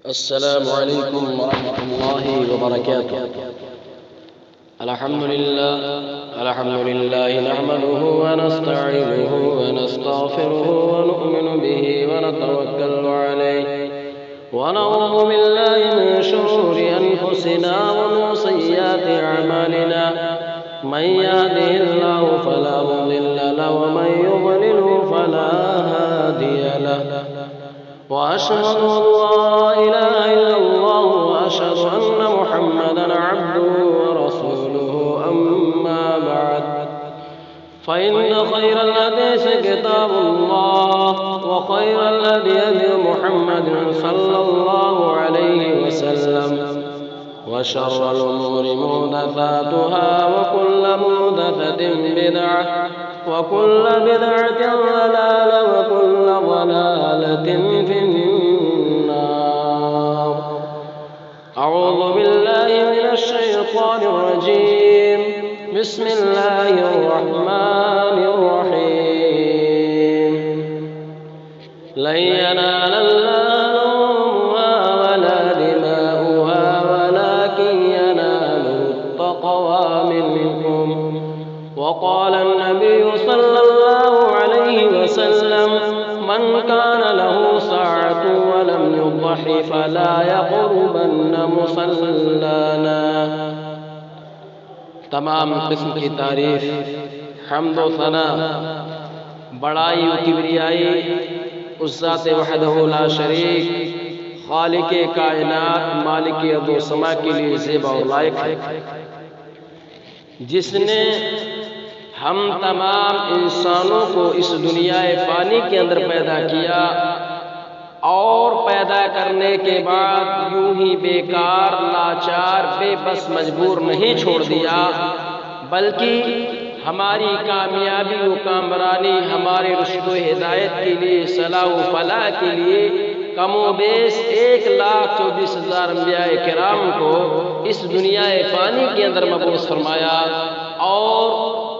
السلام عليكم ورحمة الله وبركاته. الحمد لله نحمده ونستعينه ونستغفره ونؤمن به ونتوكل عليه ونعوذ بالله من شرور أنفسنا ومن سيئات أعمالنا. من يهده الله فلا مضل له ومن يضلله فلا هادي له. وأشهد أن لا إله إلا الله وأشهد أن محمدًا عبده ورسوله. أما بعد فإن خير الحديث كتاب الله وخير الهدي هدي محمد صلى الله عليه وسلم وشر الأمور محدثاتها وكل محدثة بدعة وكل بدعة ضلالة وكل ضلالة في النار. أعوذ بالله من الشيطان الرجيم. بسم الله الرحمن الرحيم. لن ينال الله لحومها ولا دماؤها ولكن يناله التقوى منكم. وقال النبي صلى الله عليه وسلم: من كان له ساعة ولم يضح فلا يقربن مصلانا. تمام قسم کی تعریف، حمد و ثنا، بڑائی و کبریائی اس ذات وحدہ لا شریک، خالق کائنات، مالک ارض و سما کے لیے زیبا و لائق ہے، جس نے ہم تمام انسانوں کو اس دنیا فانی کے اندر پیدا کیا اور پیدا کرنے کے بعد یوں ہی بیکار، لاچار، بے بس، مجبور نہیں چھوڑ دیا، بلکہ ہماری کامیابی و کامرانی، ہمارے رشد و ہدایت کے لیے، صلاح و فلاح کے لیے کم و بیش 1,24,000 انبیاء کرام کو اس دنیا فانی کے اندر مبعوث فرمایا اور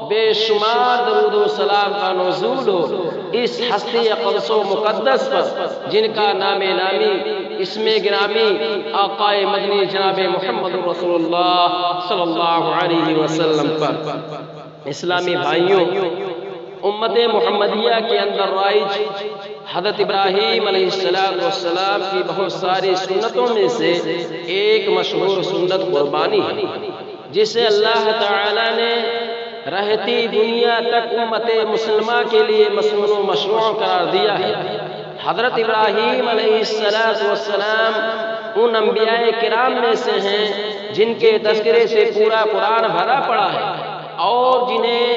بے شمار درود و سلام کا نزول ہو اس ہستی اقدس و مقدس پر جن کا نام نامی، اسم گرامی آقا مدنی جناب محمد رسول اللہ صلی اللہ علیہ وسلم پر۔ اسلامی بھائیوں، امت محمدیہ کے اندر رائج حضرت ابراہیم علیہ السلام کی بہت ساری سنتوں میں سے ایک مشہور سنت قربانی ہے، جسے اللہ تعالی نے رہتی دنیا تک امت مسلمہ کے لیے مسنون و مشروع قرار دیا ہے۔ حضرت ابراہیم علیہ السلام ان انبیاء کرام میں سے ہیں جن کے تذکرے سے پورا قرآن بھرا پڑا ہے اور جنہیں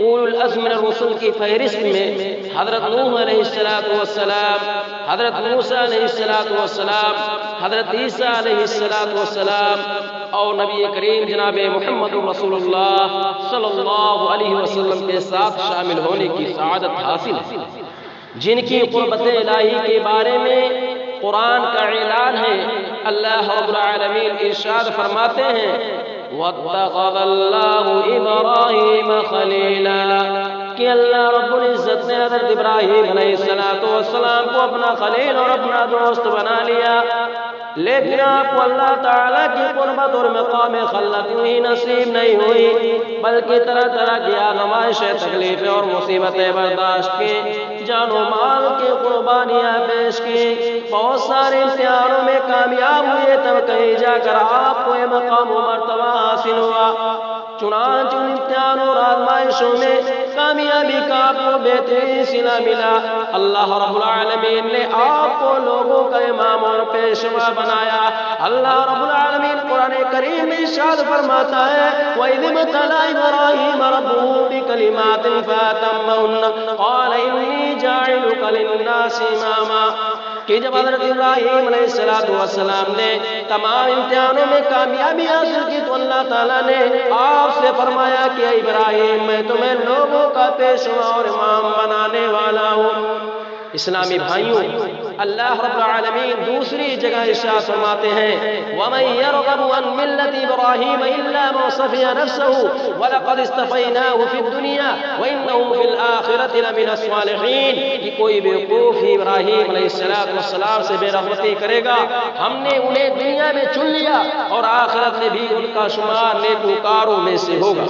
اولو العزم من الرسل کی فہرست میں حضرت نوح علیہ السلام، حضرت موسیٰ علیہ السلام، حضرت عیسیٰ علیہ السلام اور نبی کریم جناب محمد رسول اللہ صلی اللہ علیہ وسلم کے ساتھ شامل ہونے کی سعادت حاصل ہے، جن کی قربت الہی کے بارے میں قرآن کا اعلان ہے۔ اللہ رب العالمین ارشاد فرماتے ہیں: وَاتَّخَذَ اللَّهُ إِبْرَاهِيمَ خَلِيلًا، کہ اللہ رب العزت نے حضرت ابراہیم علیہ السلام کو اپنا خلیل اور اپنا دوست بنا لیا، لیکن آپ کو اللہ تعالیٰ کی قربت اور مقام خلت ہوئی نصیب نہیں ہوئی، بلکہ طرح طرح کی آزمائشیں، تکلیفیں اور مصیبتیں برداشت کی، جان و مال کی قربانیاں پیش کی، بہت سارے امتحانوں میں کامیاب ہوئے، تب کہیں جا کر آپ کو یہ مقام و مرتبہ حاصل ہوا۔ چنانچہ ان امتحانوں اور آزمائشوں میں کامیابی کا آپ کو بہترین صلہ ملا۔ اللہ رب العالمین نے آپ کو لوگوں کا امام اور پیشوا بنایا۔ اللہ رب العالمین قرآن کریم میں ارشاد فرماتا ہے: وَإِذِ ابْتَلَىٰ إِبْرَاهِيمَ رَبُّهُ بِكَلِمَاتٍ فَأَتَمَّهُنَّ قَالَ إِنِّي جَاعِلُكَ لِلنَّاسِ إِمَامًا، کہ جب حضرت ابراہیم علیہ السلام نے تمام امتحانوں میں کامیابی حاصل کی تو اللہ تعالیٰ نے آپ سے فرمایا کہ اے ابراہیم، میں تمہیں لوگوں کا پیشوا اور امام بنانے والا ہوں۔ اسلامی بھائیوں، اللہ رب العالمین دوسری جگہ ارشاد فرماتے ہیں وَمَن يَرْغَبُ عَن مِّلَّةِ إِبْرَاهِيمَ إِلَّا مَن صَفِيَ نَفْسَهُ وَلَقَدِ اصْطَفَيْنَاهُ فِي الدُّنْيَا وَإِنَّهُ فِي الْآخِرَةِ لَمِنَ الصَّالِحِينَ کہ کوئی بیوقوف ابراہیم علیہ السلام سے بے رغبتی کرے گا، ہم نے انہیں دنیا میں چن لیا اور آخرت میں بھی ان کا شمار نیکوکاروں میں سے ہوگا۔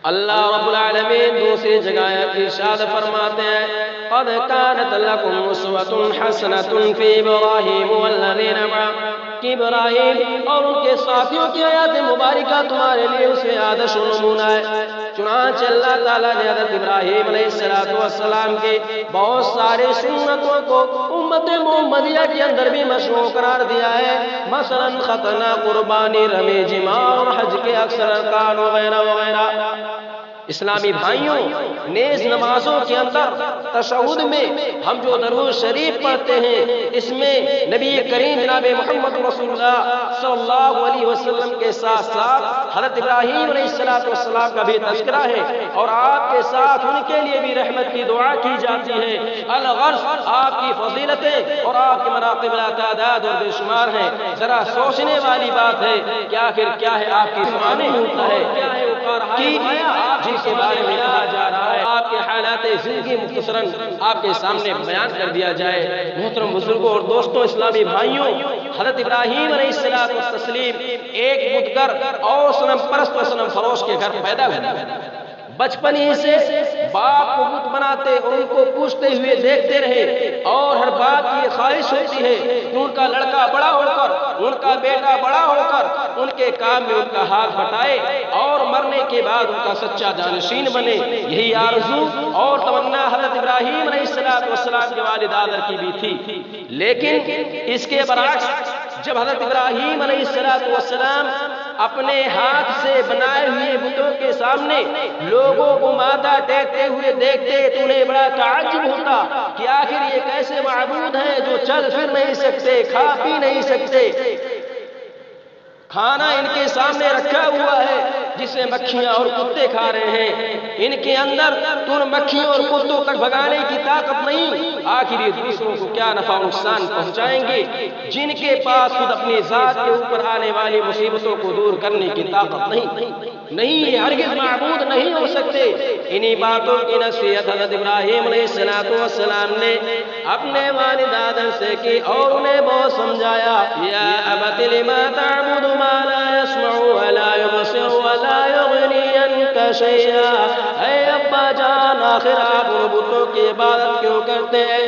اللہ رب العالمین دوسری جگہ ارشاد فرماتے ہیں قَدْ كَانَتْ لَكُمْ أُسْوَةٌ حَسَنَةٌ فِي إِبْرَاهِيمَ وَالَّذِينَ مَعَهُ کہ ابراہیم اور ان کے ساتھیوں کی حیات مبارکہ تمہارے لیے اسے آدرش و نمونہ ہے۔ چنانچہ اللہ تعالیٰ نے حضرت ابراہیم علیہ السلام کے بہت سارے سنتوں کو امت محمدیہ کے اندر بھی مشروع قرار دیا ہے، مثلا ختنہ، قربانی، رمی جماع اور حج کے اکثر ارکان وغیرہ وغیرہ۔ اسلامی بھائیوں، نیز نمازوں کے اندر تشہد میں ہم جو درود شریف پڑھتے ہیں، اس میں نبی کریم جناب محمد رسول اللہ صلی اللہ علیہ وسلم کے ساتھ ساتھ حضرت ابراہیم علیہ السلام کا بھی تذکرہ ہے اور آپ کے ساتھ ان کے لیے بھی رحمت کی دعا کی جاتی ہے۔ الغرض آپ کی فضیلتیں اور آپ کے مناقب لا تعداد اور بے شمار ہیں۔ ذرا سوچنے والی بات ہے کہ آخر کیا ہے آپ کی زبانیں ہوتا ہے کہ جن کے بارے میں کہا جا رہا ہے، آپ کے حالات زندگی مختصراً آپ کے سامنے بیان کر دیا جائے۔ محترم بزرگوں اور دوستوں، اسلامی بھائیوں، حضرت ابراہیم علیہ السلام ایک بتگر اور صنم پرست و صنم فروش کے گھر پیدا ہوئے۔ بچپن ہی سے باپ کو بت بناتے اور ان کو پوچھتے ہوئے دیکھتے رہے اور ہر باپ کی یہ خواہش ہوتی ہے کہ ان کا لڑکا بڑا ہو کر، ان کا بیٹا بڑا ہو کر ان کے کام میں ان کا ہاتھ بٹائے اور مرنے کے بعد ان کا سچا جانشین بنے۔ یہی آرزو اور تمنا حضرت ابراہیم علیہ السلام کے والد آدر کی بھی تھی، لیکن اس کے برعکس جب حضرت ابراہیم علیہ السلام اپنے ہاتھ سے بنائے ہوئے بتوں کے سامنے لوگوں کو مادہ ٹیکتے ہوئے دیکھتے تو انہیں بڑا تعجب ہوتا کہ آخر یہ کیسے معبود ہیں جو چل پھر نہیں سکتے، کھا پی نہیں سکتے، کھانا ان کے سامنے رکھا ہوا ہے جسے مکھیاں اور کتے کھا رہے ہیں، ان کے اندر تو ان مکھیوں اور کتوں تک بھگانے کی طاقت نہیں، آخر یہ دوسروں کو کیا نفع و نقصان پہنچائیں گے جن کے پاس خود اپنی ذات کے اوپر آنے والی مصیبتوں کو دور کرنے کی طاقت نہیں، یہ ہرگز معبود نہیں ہو سکتے۔ انہی باتوں کی نصیحت حضرت ابراہیم علیہ السلام نے اپنے والد آدم سے کی اور انہیں بہت سمجھایا یا ابت لما تعبد ما لا يسمع ولا يبصر ولا يغني عنك شيئا، اے ابا جان آخر آپ ان بتوں کی عبادت کیوں کرتے ہیں؟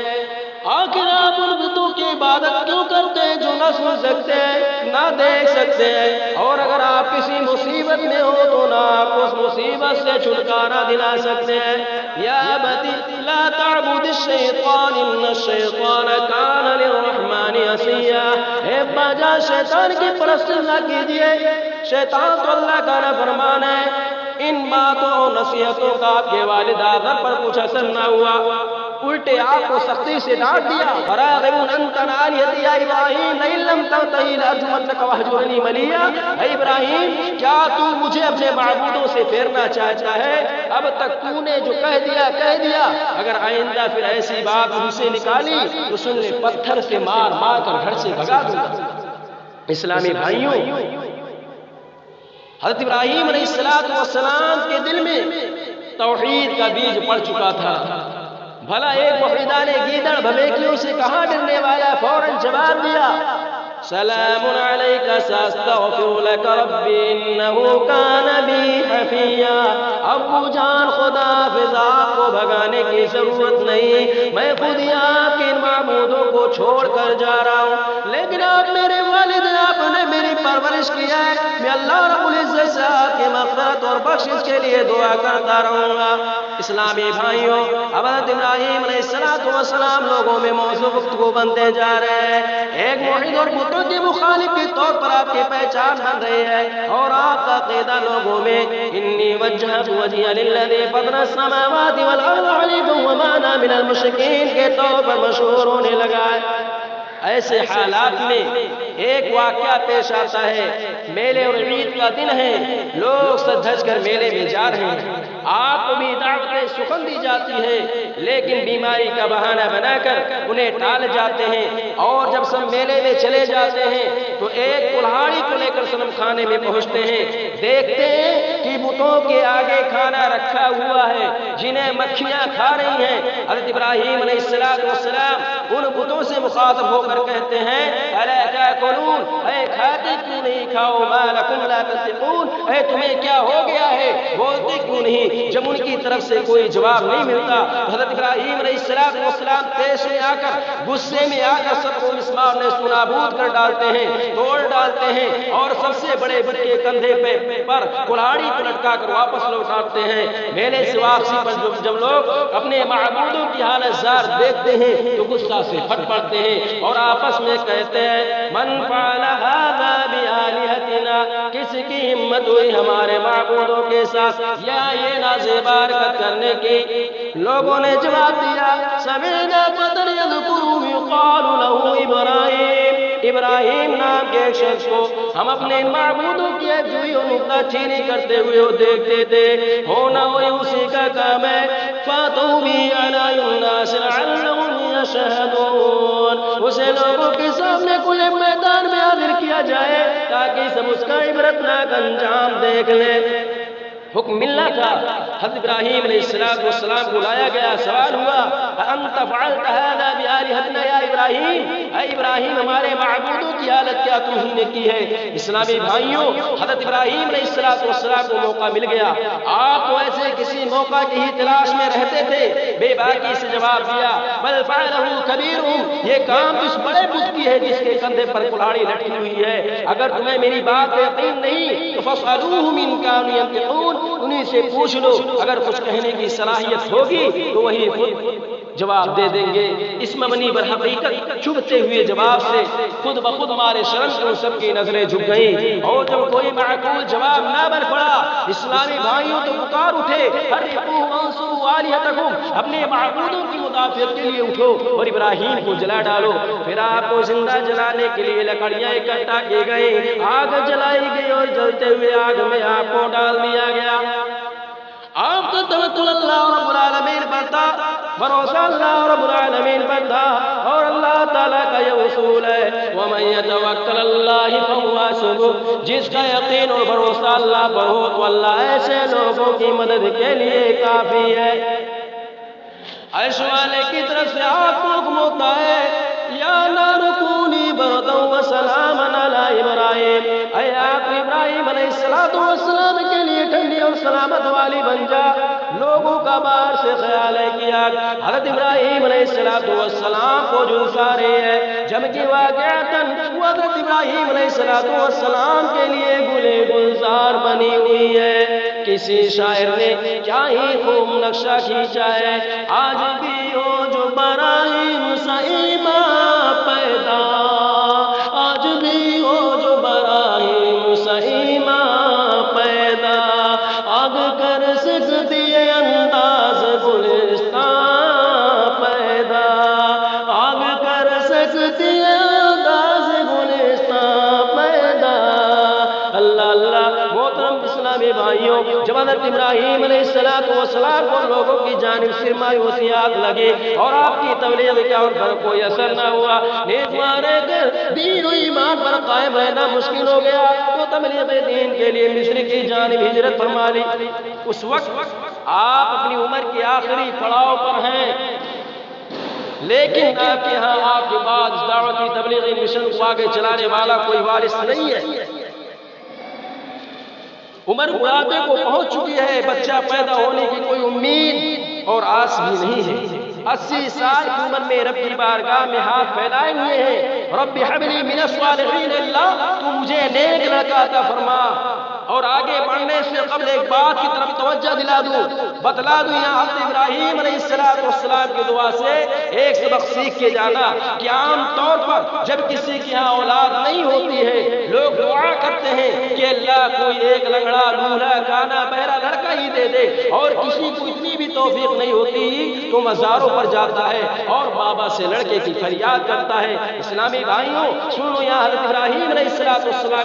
آخر آپ ان بتوں کی عبادت کیوں کرتے ہیں جو نہ سن سکتے ہیں، نہ دیکھ سکتے ہیں، اور اگر آپ کسی مصیبت میں ہو تو نہ آپ اس مصیبت سے چھٹکارا دلا سکتے ہیں۔ یا ابتی لا تعبد الشیطان ان الشیطان کان للرحمن عصیا، اے ابا جان شیطان کی پرست نہ کیجیے، شیطان تو اللہ کا نافرمان ہے۔ ان باتوں اور نصیحتوں کا آپ کے والد آدم پر کچھ اثر نہ ہوا، الٹے آپ کو سختی سے ڈانٹ دیا۔ فراغب انت عن آلہتی یا ابراہیم لئن لم تنتہی لارجمنک واہجرنی ملیا، اے ابراہیم کیا تو مجھے اپنے معبودوں سے پھیرنا چاہتا ہے؟ اب تک تو نے جو کہہ دیا اگر آئندہ پھر ایسی بات مجھ سے نکالی تو سن لے پتھر سے مار مار کر گھر سے بھگا دوں۔ اسلامی بھائیوں، حضرت ابراہیم علیہ السلام کے دل میں توحید کا بیج پڑ چکا تھا۔ بھلا ایک موحدان گیدڑ بھمیکیوں سے کہاں ڈرنے والا فوراً جواب دیا سلام علیک ساستغفر لک ربی انہ کان بی حفیا۔ ابو جان خدا حافظ، آپ کو بھگانے کی ضرورت نہیں، میں خود ہی آپ کے معبودوں کو چھوڑ کر جا رہا ہوں، لیکن آپ میرے والد، آپ نے میری پرورش کیا ہے، میں اللہ رب العزت سے آپ کی مغفرت اور بخشش کے لیے دعا کرتا رہوں گا۔ اسلامی بھائیوں، اب حضرت ابراہیم علیہ السلام لوگوں میں موضوع گفتگو بنتے جا رہے ہیں، ایک موحد اور بتوں کے مخالف کے طور پر آپ کی پہچان بن رہی ہے اور آپ کا عقیدہ لوگوں میں انی وجہت وجہی للذی فطر السماوات والارض حنیفا وما انا من المشرکین کے طور پر مشہور ہونے لگا ہے۔ ایسے حالات میں ایک واقعہ پیش آتا ہے، میلے اور عید کا دن ہے، لوگ سج دھج کر میلے میں جا رہے ہیں، آپ کو بھی دعوت سخن دی جاتی ہے، لیکن بیماری کا بہانہ بنا کر انہیں ٹال جاتے ہیں، اور جب سب میلے میں چلے جاتے ہیں تو ایک کلہاڑی کو لے کر صنم خانے میں پہنچتے ہیں، دیکھتے ہیں کہ بتوں کے آگے کھانا رکھا ہوا ہے جنہیں مکھیاں کھا رہی ہیں۔ حضرت ابراہیم علیہ السلام ان بتوں سے مخاطب ہو کر کہتے ہیں الا تاکلون، اے کھاتے کیوں نہیں، کھاؤ، ما لکم لا تنطقون، اے تمہیں کیا ہو گیا ہے، بولتے کیوں نہیں؟ جب ان کی طرف سے کوئی جواب نہیں ملتا، حضرت ابراہیم علیہ السلام پیش میں آ کر، غصے میں آ کر سب کو مسمار نے نابود کر ڈالتے ہیں، توڑ ڈالتے ہیں، اور سب سے بڑے بت کے کندھے پر کلہاڑی کو لٹکا کر واپس لوٹاتے ہیں۔ میلے سے واپسی پر جب لوگ اپنے معبودوں کی حالت زار دیکھتے ہیں تو غصہ سے پھٹ پڑتے ہیں اور آپس میں کہتے ہیں من فعل هذا بآلهتنا، کس کی ہمت ہوئی ہمارے معبودوں کے ساتھ یا یہ نازیبا حرکت کرنے کی؟ لوگوں نے جواب دیا سمعنا فتى يذكرهم يقال له ابراہیم، ابراہیم نام کے ایک شخص کو ہم اپنے معبودوں کی ایک جوئی اور نکتہ چینی کرتے ہوئے دیکھتے تھے، ہونا وہی اسی کا کام ہے۔ فَاتَوْا بِهِ عَلَىٰ النَّاسِ لَعَلَّهُمْ يَشْهَدُونَ، اسے لوگوں کے سامنے کھلے میدان میں حاضر کیا جائے تاکہ سب اس کا عبرتناک انجام دیکھ لیں۔ حکم ملنا تھا، حضرت ابراہیم علیہ السلام کو لایا گیا، سوال ہوا انت فعلت هذا بآلهتنا یا ابراہیم، اے ابراہیم ہمارے معبودوں کی حالت کیا تم ہی نے کی ہے؟ اسلامی بھائیوں، حضرت ابراہیم علیہ السلام کو موقع مل گیا، آپ تو ایسے کسی موقع کی ہی تلاش میں رہتے تھے، بے باکی سے جواب دیا بل فعلہ کبیرہم، یہ کام اس بڑے بت کی ہے جس کے کندھے پر کلہاڑی لٹکی ہوئی ہے، اگر تمہیں میری بات پہ یقین نہیں تو فاسألوہم ان کانوا ینطقون، انہیں سے پوچھ لو، اگر کچھ کہنے کی صلاحیت ہوگی تو وہی خود جواب دے دیں گے۔ اس مبنی پر حقیقت چبھتے ہوئے جواب سے خود بخود مارے شرم کے ان سب کی نظریں جھک گئیں، اور جب کوئی معقول جواب نہ بن پڑا، اسلامی بھائیوں تو پکار اٹھے حرقوا وانصروا آلہتکم، اپنے معبودوں کی مدافعت کے لیے اٹھو اور ابراہیم کو جلا ڈالو۔ پھر آپ کو زندہ جلانے کے لیے لکڑیاں اکٹھا کی گئی، آگ جلائی گئی اور جلتے ہوئے آگ میں آپ کو ڈال دیا گیا۔ آپ کا توکل اللہ رب العالمین پر تھا، بھروسہ اللہ رب العالمین پر تھا، اور اللہ تعالیٰ کا یہ اصول ہے وَمَن يَتَوَكَّلَ اللَّهِ فَهُوَ حَسْبُهُ، جس کا یقین اور بھروسہ اللہ پر ہو تو اللہ ایسے لوگوں کی مدد کے لیے کافی ہے۔ عرش والے کی طرف سے آپ کو حکم ہوتا ہے یا نار کونی بردا وسلاما علی ابراہیم، اے آپ ابراہیم علیہ السلام کے لیے ٹھنڈی اور سلامت والی بن جا۔ لوگوں کا باہر سے خیال ہے کہ حضرت ابراہیم علیہ السلام کو جھلسا رہی ہے، جبکہ واقعتاً وہ حضرت ابراہیم علیہ السلام کے لیے گلے گلزار بنی ہوئی ہے۔ کسی شاعر نے کیا ہی خوب نقشہ کھینچا ہے، آج بھی ہو جو براہیم سائمہ پیدا، آج بھی ہو جو براہیم سائمہ پیدا، آگ کر سکتی ہے انداز گلستان پیدا، آگ کر سکتی ہے انداز گلستان پیدا۔ اللہ اللہ، محترم اسلامی بھائیوں، جب حضرت ابراہیم علیہ السلام کو لوگوں کی جانب سے مایوسیات لگے اور آپ کی تبلیغ کا ان پر کوئی اثر نہ ہوا، نیک مارے کر دین و ایمان پر قائم رہنا مشکل ہو گیا، تو تبلیغ دین کے لیے مصر کی جانب ہجرت فرما لی۔ اس وقت آپ اپنی عمر کے آخری پڑاؤ پر ہیں، لیکن آپ کے ہاں آپ کے بعد اس دعوتی تبلیغی مشن کو آگے چلانے والا کوئی وارث نہیں ہے۔ عمر بڑھاپے کو پہنچ چکی ہے، بچہ پیدا ہونے کی کوئی امید اور آس بھی نہیں ہے۔ 80 سال کی عمر میں رب کی بارگاہ میں ہاتھ پھیلائے ہوئے ہیں، رب حب لی من الصالحین، اللہ تو مجھے نیک لڑکا عطا فرما۔ اور آگے بڑھنے سے قبل ایک بات کی طرف توجہ دلا دوں، بتلا دوں، یہاں حضرت ابراہیم علیہ السلام کی دعا سے ایک سبق سیکھ کے جانا کہ عام طور پر جب کسی کی یہاں اولاد نہیں ہوتی ہے، لوگ دعا کرتے ہیں کہ اللہ کوئی ایک لنگڑا لولا کانا بہرا لڑکا ہی دے دے، اور کسی کو اتنی بھی توفیق نہیں ہوتی تو مزاروں پر جاتا ہے اور بابا سے لڑکے کی فریاد کرتا ہے۔ اسلامی بھائیوں سنو، یہاں حضرت ابراہیم علیہ السلام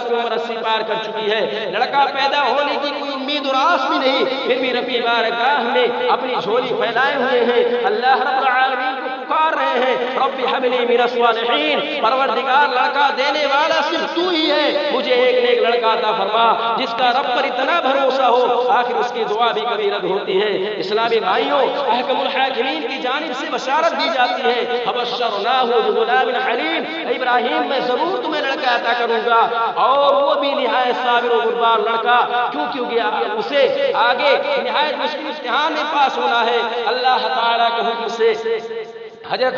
کی عمر 80 پار کر چکی ہے، لڑکا لڑکا پیدا ہونے کی کوئی امید اور آس بھی نہیں، پھر بھی رب کی بارگاہ میں اپنی جھولی پھیلائے ہوئے ہیں، اللہ رب العالمین کو پکار رہے ہیں، رب هب لي من الصالحین، پروردگار لڑکا دینے والا صرف تو ہی ہے، مجھے ایک نیک لڑکا عطا فرما جس کا رب پر اتنا بھروسہ ہو، آخر اس کی دعا بھی کبھی رد ہوتی ہے۔ اسلامی بھائیوں، احکم الحاکمین کی جانب سے بشارت دی جاتی ہے، فبشرناہ بغلام حلیم، ابراہیم میں ضرور تمہیں لڑکا عطا کروں گا، اور وہ بھی نہایت صابر و بردبار لڑکا، کیونکہ اسے آگے نہایت مشکل امتحان میں پاس ہونا ہے۔ اللہ تعالیٰ کے حکم سے حضرت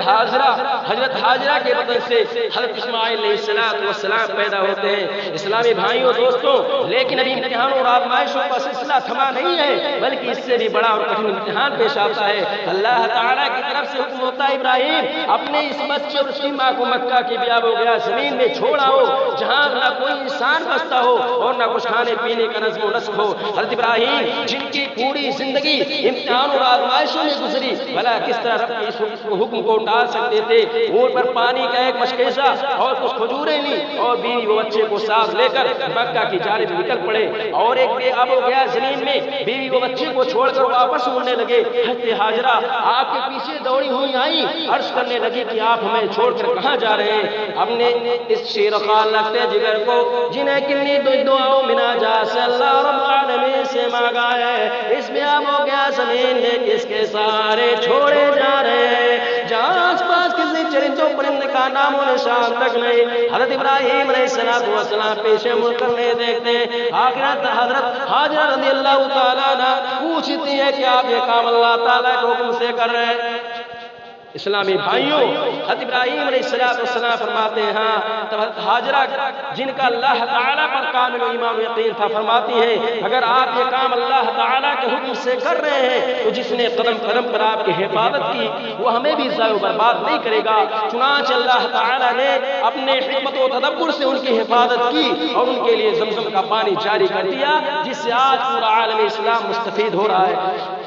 حاجرہ کے بطن سے حضرت اسماعیل علیہ السلام پیدا ہوتے ہیں۔ اسلامی بھائیوں دوستوں، لیکن ابھی امتحانوں اور آزمائشوں کا سلسلہ تھما نہیں ہے، بلکہ اس سے بھی بڑا اور کٹھن امتحان پیش آتا ہے۔ اللہ تعالیٰ کی طرف سے حکم ہوتا ہے، ابراہیم اپنے اس بچے اور اس کی ماں کو مکہ کی بیاب و گیا زمین میں چھوڑ آؤ، جہاں نہ کوئی انسان بستا ہو اور نہ کچھ کھانے پینے کا نظم و نسق ہو۔ حضرت ابراہیم جن کی پوری زندگی امتحان اور آزمائشوں میں گزری، بھلا کس طرح رب کے اس حکم کو ڈال سکتے تھے؟ اونٹ پر پانی کا ایک مشکیزہ اور کچھ کھجوریں لی، اور بیوی و بچے کو ساتھ لے کر مکہ کی جانب نکل پڑے، اور ایک بے آب و گیا زمین میں بیوی و بچے کو چھوڑ کر واپس مڑنے لگے۔ حضرت حاجرہ آپ کے پیچھے دوڑی ہوئی آئی، عرض کرنے لگی کہ آپ ہمیں چھوڑ کر کہاں جا رہے ہیں؟ ہم نے اس شیر خال لگتے جگر کو جنہیں کنی دعاؤں منا جا سے اللہ رب العالمین سے مانگا ہے، اس بے آب و گیا زمین میں کس کے سارے چھوڑے جا رہے ہیں، جہاں آس پاس کسی چرندوں پرند کا نام و نشان تک نہیں۔ حضرت ابراہیم علیہ السلام پیچھے مڑ کر نہیں دیکھتے۔ حضرت حاجرہ رضی اللہ تعالیٰ عنہ پوچھتی ہے کہ آپ یہ کام اللہ تعالیٰ کے حکم سے کر رہے ہیں؟ اسلامی بھائیوں، حضرت ابراہیم علیہ السلام فرماتے ہیں، ہاں، تب حضرت حاجرہ جن کا اللہ تعالیٰ پر کامل ایمان و یقین تھا فرماتی ہیں، اگر آپ یہ کام اللہ تعالیٰ کے حکم سے کر رہے ہیں تو جس نے قدم قدم پر آپ کی حفاظت کی وہ ہمیں بھی ضائع و برباد نہیں کرے گا۔ چنانچہ اللہ تعالیٰ نے اپنے حکمت و تدبر سے ان کی حفاظت کی اور ان کے لیے زمزم کا پانی جاری کر دیا، جس سے آج پورا عالم اسلام مستفید ہو رہا ہے۔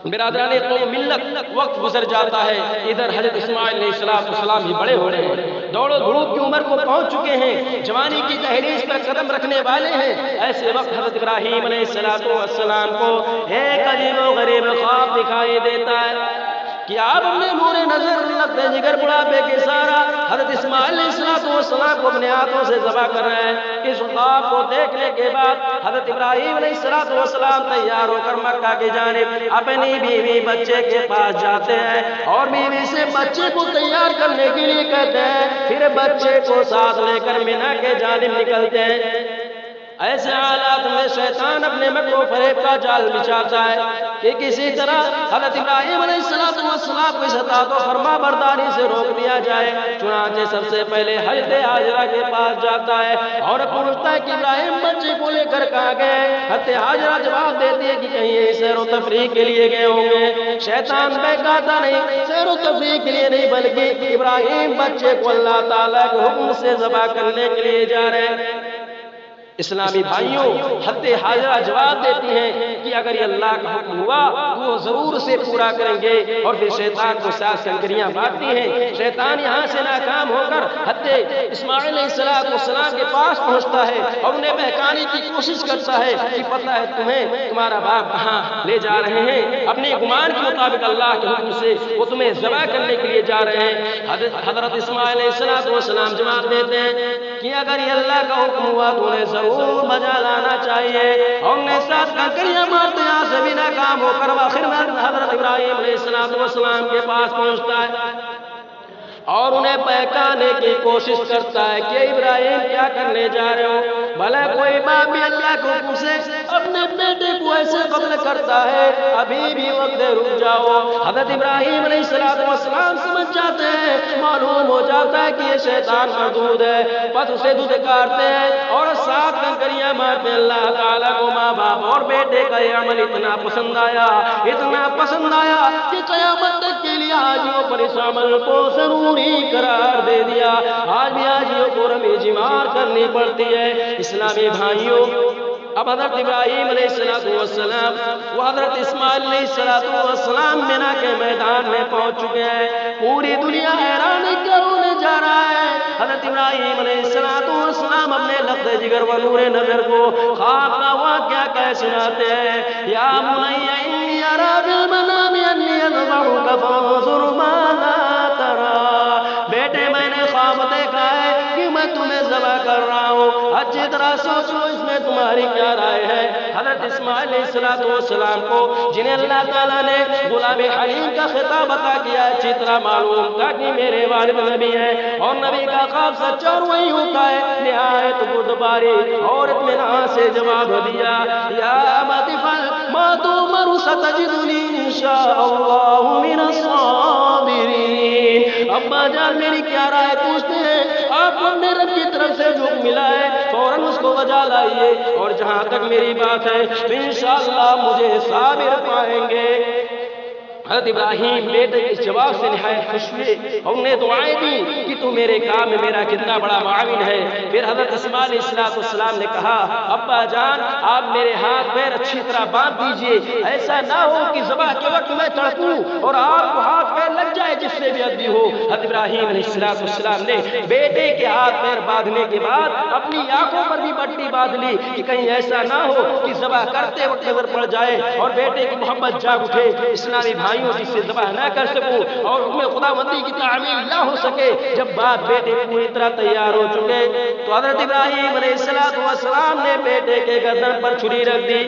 برادران قوم ملت، وقت گزر جاتا ہے، ادھر حضرت اسماعیل علیہ السلام بھی بڑے ہو رہے ہیں، دوڑ و دھوپ کی عمر کو پہنچ چکے ہیں، جوانی کی دہلیز پر قدم رکھنے والے ہیں۔ ایسے وقت حضرت ابراہیم علیہ السلام کو ایک عجیب و غریب خواب دکھائی دیتا ہے کہ آپ اپنے نور نظر لگتے جگر بڑھاپے کے سارا حضرت اسماعیل علیہ السلام کو اپنے ہاتھوں سے ذبح کر رہے ہیں۔ اس خواب کو دیکھنے کے بعد حضرت ابراہیم علیہ السلام تیار ہو کر مکہ کی جانب اپنی بیوی بچے کے پاس جاتے ہیں اور بیوی سے بچے کو تیار کرنے کے لیے کہتے ہیں، پھر بچے کو ساتھ لے کر مینا کے جانب نکلتے ہیں۔ ایسے حالات میں شیطان اپنے مکر و فریب کا جال بچھاتا ہے کہ کسی طرح حضرت ابراہیم علیہ السلام کو اس اطاعت و فرما برداری سے روک دیا جائے۔ چنانچہ سب سے پہلے حضرت حاجرہ کے پاس جاتا ہے اور پوچھتا ہے کہ ابراہیم بچے کو لے کر کہاں گئے؟ حضرت حاجرہ جواب دیتی ہے کہ کہیں یہ سیر و تفریح کے لیے گئے ہوں گے۔ شیطان بہکاتا نہیں، سیر و تفریح کے لیے نہیں، بلکہ ابراہیم بچے کو اللہ تعالیٰ کے حکم سے ذبح کرنے کے لیے جا رہے ہیں۔ اسلامی بھائیوں، حضرت حاجرہ جواب دیتی ہیں کہ اگر یہ اللہ کا حکم ہوا تو وہ ضرور اسے پورا کریں گے، اور پھر شیطان کو ساتھ کنکریاں مارتی ہیں۔ شیطان یہاں سے ناکام ہو کر حضرت اسماعیل علیہ السلام کے پاس پہنچتا ہے اور انہیں بہکانے کی کوشش کرتا ہے کہ پتہ ہے تمہیں تمہارا باپ کہاں لے جا رہے ہیں؟ اپنے گمان کے مطابق اللہ کے حکم سے وہ تمہیں ذبح کرنے کے لیے جا رہے ہیں۔ حضرت اسماعیل علیہ السلام جواب دیتے ہیں کہ اگر یہ اللہ کا حکم ہوا تو انہیں ضرور بجا لانا چاہیے، اور انہیں ساتھ کنکریاں مارتے یہاں سے بھی ناکام ہو کر آخر میں حضرت ابراہیم علیہ السلام کے پاس پہنچتا ہے اور انہیں بہکانے کی کوشش کرتا ہے کہ ابراہیم کیا کرنے جا رہے ہو؟ بھلا کوئی باپ بھی اللہ کے حکم سے اپنے بیٹے کو ایسے قتل کرتا ہے؟ ابھی بھی وقت رک جاؤ۔ حضرت ابراہیم علیہ السلام سمجھ جاتے ہیں، معلوم ہو جاتا ہے کہ یہ شیطان مردود ہے، بس اسے دھتکارتے ہیں اور ساتھ کنکریاں مارتے ہیں۔ اللہ تعالیٰ کو ماں باپ اور بیٹے کا یہ عمل اتنا پسند آیا کہ قیامت تک کے لیے حاجیوں پر اس عمل کو ضروری قرار دے دیا۔ آج بھی حاجیوں کو رمیز مار کرنی پڑتی ہے۔ اسلامی بھائیوں، اب حضرت ابراہیم علیہ السلام وہ حضرت اسماعیل علیہ السلام مینا کے میدان میں پہنچ چکے ہیں۔ پوری دنیا حیران کیا ہونے جا رہا ہے۔ حضرت ابراہیم علیہ والسلام اپنے لقد جگر و نور نظر کو خواب کا واقعہ کہہ سناتے ہیں یا بنی انی ارا بالمنام انی اذبحک فانظر ماذا تری، بیٹے میں نے خواب دیکھا ہے کہ میں تمہیں ذبح کر رہا ہوں، اچھی طرح سوچو اس میں تمہاری کیا رائے ہے۔ حضرت اسماعیل علیہ السلام کو جنہیں اللہ تعالیٰ نے غلام حلیم کا خطاب عطا کیا اچھی طرح معلوم تھا کہ میرے والد نبی ہیں اور نبی کا خواب سچا اور وہی ہوتا ہے، نہایت بردباری اور اطمینان سے جواب دیا یا ابت افعل ما تؤمر ستجدنی انشاء اللہ من الصابرین۔ ابا جان میری کیا رائے پوچھتے ہیں، آپ کو اپنے رب کی طرف سے جو ملا ہے فوراً اس کو بجا لائیے، اور جہاں تک میری بات ہے انشاءاللہ مجھے صابر پائیں گے۔ حضرت ابراہیم بیٹے کے جواب سے نہایت خوش ہوئے اور انہیں دعائیں دی کہ تو میرے کام میں میرا کتنا بڑا معاون ہے۔ پھر حضرت اسماعیل علیہ السلام نے کہا ابا جان آپ میرے ہاتھ پیر اچھی طرح باندھ دیجئے، ایسا نہ ہو کہ ذبح کے وقت میں تڑپوں اور آپ کو ہاتھ پیر لگ جائے جس سے بھی ادبی ہو۔ حضرت ابراہیم علیہ السلام نے بیٹے کے ہاتھ پیر باندھنے کے بعد اپنی آنکھوں پر بھی پٹی باندھ لی کہ کہیں ایسا نہ ہو کہ ذبح کرتے وقت نظر پڑ جائے اور بیٹے کی محبت جاگ اٹھے، اسلامی بھائیوں جس سے ذبح نہ کر سکوں اور حکم خداوندی کی تعمیل نہ ہو سکے۔ جب باپ بیٹے پوری طرح تیار ہو چکے تو حضرت ابراہیم علیہ السلام نے بیٹے کے گردن پر چھری رکھ دی۔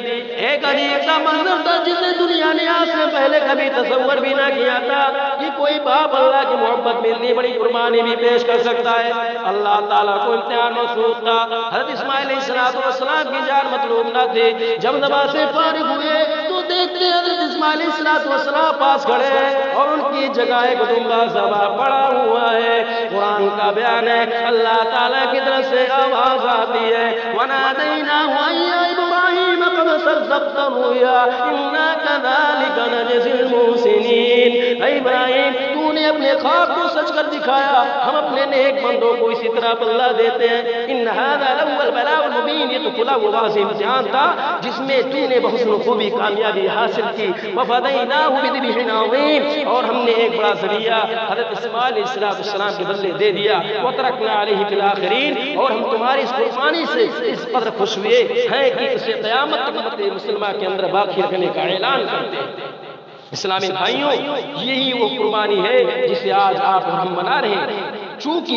ایک عجیب سا منظر تھا جسے دنیا نے آج سے پہلے کبھی تصور بھی نہ کیا تھا کہ کوئی باپ اللہ کی محبت میں اتنی بڑی قربانی بھی پیش کر سکتا ہے۔ اللہ تعالیٰ کو امتحان منسوخ تھا، حضرت اسماعیل علیہ السلام کی جان مطلوب نہ تھی۔ جب ذبح سے فارغ ہوئے تو دیکھتے حضرت اسماعیل علیہ السلام پاس کھڑے ہیں اور ان کی جگہ ایک دمبا ذبح پڑا ہوا ہے۔ قرآن کا بیان ہے، اللہ تعالیٰ کی طرف سے آواز آتی ہے وَنَادَيْنَاهُ أَن يَا إِبْرَاهِيمَ قَدْ صَدَّقْتَ الرُّؤْيَا إِنَّا كَذَلِكَ نَجْزِي الْمُحْسِنِينَ۔ اے ابراہیم تو نے اپنے خواب کو سچ کر دکھایا، ہم اپنے نیک بندوں کو اسی طرح بدلہ دیتے ہیں۔ إِنَّ هَذَا لَهُوَ الْبَلَاءُ الْمُبِينُ، یہ تو کھلا ہوا واضح امتحان تھا جس میں تو نے بحسن خوبی کامیابی حاصل کی۔ وَفَدَيْنَاهُ بِذِبْحٍ عَظِيمٍ، اور ہم نے ایک بڑا ذریعہ حضرت اسماعیل علیہ السلام کے بدلے دے دیا۔ وَتَرَكْنَا عَلَيْهِ فِي الْآخِرِينَ، اور ہم تمہاری اس قربانی سے اس قدر خوش ہوئے ہیں کہ اسے قیامت تک امت مسلمہ کے اندر باقی رکھنے کا اعلان کرتے ہیں۔ اسلامی بھائیوں یہی وہ قربانی ہے جسے آج آپ اور ہم منا رہے ہیں، چونکہ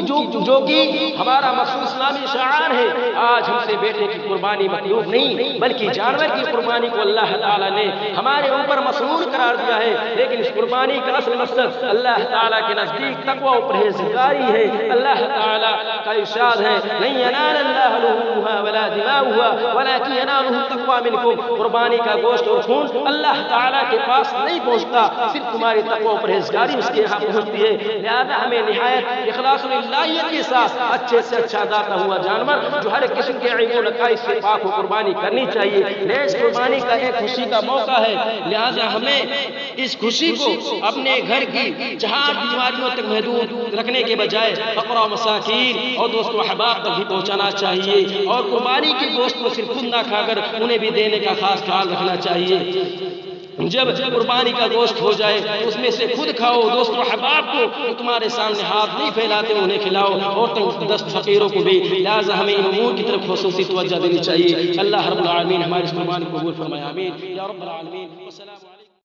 جو کہ ہمارا مخصوص اسلامی شعار ہے۔ آج ہم سے بیٹے کی قربانی مطلوب نہیں بلکہ جانور کی قربانی کو اللہ تعالیٰ نے ہمارے اوپر مسنون قرار دیا ہے، لیکن اس قربانی کا اصل مقصد اللہ تعالیٰ کے نزدیک تقوی و پرہیزگاری ہے۔ اللہ تعالیٰ کا ارشاد ہے لن ینال اللہ لحومها ولا دماؤها ولکن ینالہ التقوی منکم، قربانی کا گوشت اور خون اللہ تعالیٰ کے پاس نہیں پہنچتا، صرف تمہاری تقوی و پرہیزگاری اس کے یہاں پہنچتی ہے۔ لہذا ہمیں نہایت اخلاص للہیت کے ساتھ اچھے سے اچھا داتا ہوا جانور جو ہر قسم کے عیب و نقائص سے پاک و قربانی کرنی چاہیے۔ نیز قربانی کا ایک خوشی کا موقع ہے، لہذا ہمیں اس خوشی کو اپنے گھر کی چہار دیواریوں تک محدود رکھنے کے بجائے فقراء و مساکین اور دوست و احباب تک بھی پہنچانا چاہیے، اور قربانی کی گوشت کو صرف خود نہ کھا کر انہیں بھی دینے کا خاص خیال رکھنا چاہیے۔ جب قربانی کا گوشت ہو جائے تو اس میں سے خود کھاؤ، دوست و احباب کو جو تمہارے سامنے ہاتھ نہیں پھیلاتے انہیں کھلاؤ، اور تنگ دست فقیروں کو بھی۔ لہذا ہمیں ان امور کی طرف خصوصی توجہ دینی چاہیے۔ اللہ رب العالمین ہماری اس قربانی کو قبول فرمائے، آمین یا رب العالمین۔